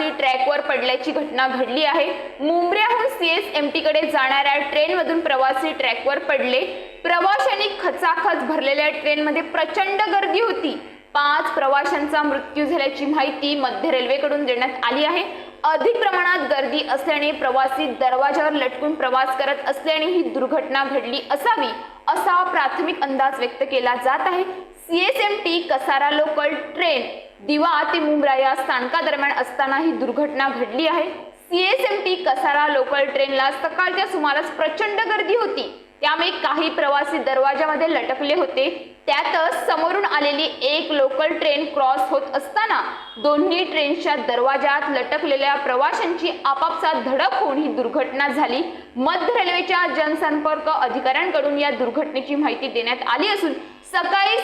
प्रवासी ट्रॅकवर पडल्याची घटना घडली आहे। मुंब्र्याहून सीएसएमटी कडे जाणाऱ्या ट्रेनमधून प्रवासी ट्रॅकवर पडले। प्रवाशांनी खचाखच भरलेल्या ट्रेनमध्ये प्रचंड गर्दी होती। 5 प्रवाशांचा मृत्यू झाल्याची माहिती मध्य रेल्वेकडून देण्यात आली आहे। अधिक प्रमाणात गर्दी असल्याने प्रवासी दरवाजावर लटकून प्रवास करत असल्याने ही दुर्घटना घडली असावी असा प्राथमिक अंदाज व्यक्त केला जात आहे। सीएसएमटी कसारा लोकल ट्रेन दिवा ते मुंब्रा या स्थानकादरम्यान असताना ही दुर्घटना घडली आहे। सीएसएमटी कसारा लोकल ट्रेनला सकाळच्या सुमारास प्रचंड गर्दी होती, त्यामुळे काही प्रवासी दरवाजामध्ये लटकले होते। त्यातच समोरून आलेली एक लोकल ट्रेन क्रॉस होत असताना दोन्ही ट्रेनच्या दरवाजात लटकलेल्या प्रवाशांची आपापसात धडक होऊन ही दुर्घटना झाली। मध्य रेल्वेच्या जनसंपर्क अधिकाऱ्यांकडून या दुर्घटनेची माहिती देण्यात आली असून सकाळी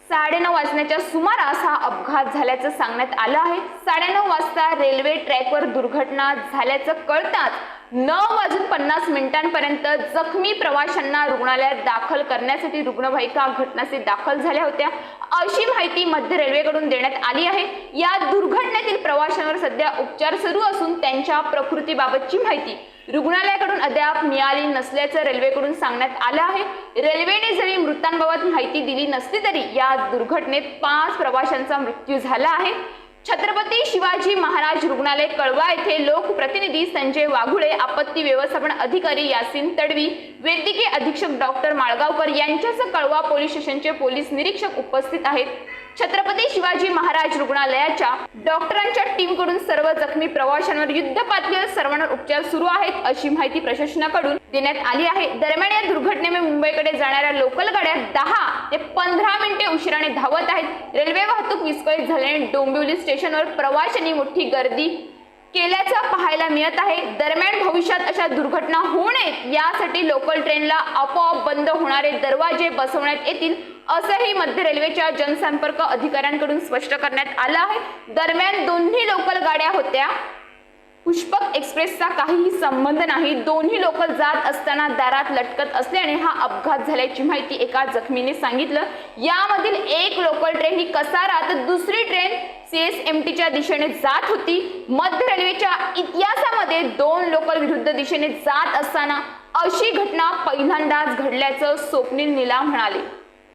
9:30 वाजण्याच्या सुमारास हा अपघात झाल्याचं सांगण्यात आलं आहे। 9:30 वाजता रेल्वे ट्रॅकवर दुर्घटना झाल्याचं कळताच 9:50 जखमी प्रवाशांना रुग्णालयात दाखल करण्यासाठी रुग्णवाहिका घटनास्थळी दाखल झाल्या होत्या, अशी माहिती मध्य रेल्वेकडून देण्यात आली आहे। या दुर्घटनेतील प्रवाशांवर सध्या उपचार सुरू असून त्यांच्या प्रकृतीबाबतची माहिती रुग्णालयाकडून अद्याप मिळाली नसल्याचं रेल्वेकडून सांगण्यात आलं आहे। रेल्वेने जरी मृतांबाबत माहिती दिली नसली तरी या दुर्घटनेत 5 प्रवाशांचा मृत्यू झाला आहे। छत्रपती शिवाजी महाराज रुग्णालय कळवा येथे लोकप्रतिनिधी संजय वाघुळे, आपत्ती व्यवस्थापन अधिकारी यासिन तडवी, वैद्यकीय अधीक्षक डॉक्टर माळगावकर यांच्यासह कळवा पोलीस स्टेशनचे पोलीस निरीक्षक उपस्थित आहेत। छत्रपती शिवाजी महाराज रुग्णालयाच्या डॉक्टरांच्या टीमकडून सर्व जखमी प्रवाशांवर युद्धपातळीवर सर्वांवर उपचार सुरू आहेत, अशी माहिती प्रशासनाकडून देण्यात आली आहे। दरम्यान या दुर्घटनेमुळे मुंबईकडे जाणाऱ्या लोकल गाड्या 10 ते 15 मिनिटे उशिराने धावत आहेत। रेल्वे वाहतूक विस्कळीत झाल्याने डोंबिवली स्टेशनवर प्रवाशांनी मोठी गर्दी केल्याचं पाहायला मिळत आहे। दरम्यान भविष्यात अशा दुर्घटना होऊ नयेत यासाठी लोकल ट्रेनला आपोआप बंद होणारे दरवाजे बसवण्यात येतील, असंही मध्य रेल्वेच्या जनसंपर्क अधिकाऱ्यांकडून स्पष्ट करण्यात आलं आहे। दरम्यान दोन्ही लोकल गाड्या होत्या, पुष्पक एक्सप्रेसचा काहीही संबंध नाही। दोन्ही लोकल जात असताना दारात लटकत असल्याने हा अपघात झाल्याची माहिती एका जखमीने सांगितलं। यामधील एक लोकल ट्रेन ही कसारा तर दुसरी ट्रेन सीएसएमटीच्या दिशेने जात होती। मध्य रेल्वेच्या इतिहासामध्ये 2 लोकल विरुद्ध दिशेने जात असताना अशी घटना पहिल्यांदाच घडल्याचं स्वप्नील नीला म्हणाले।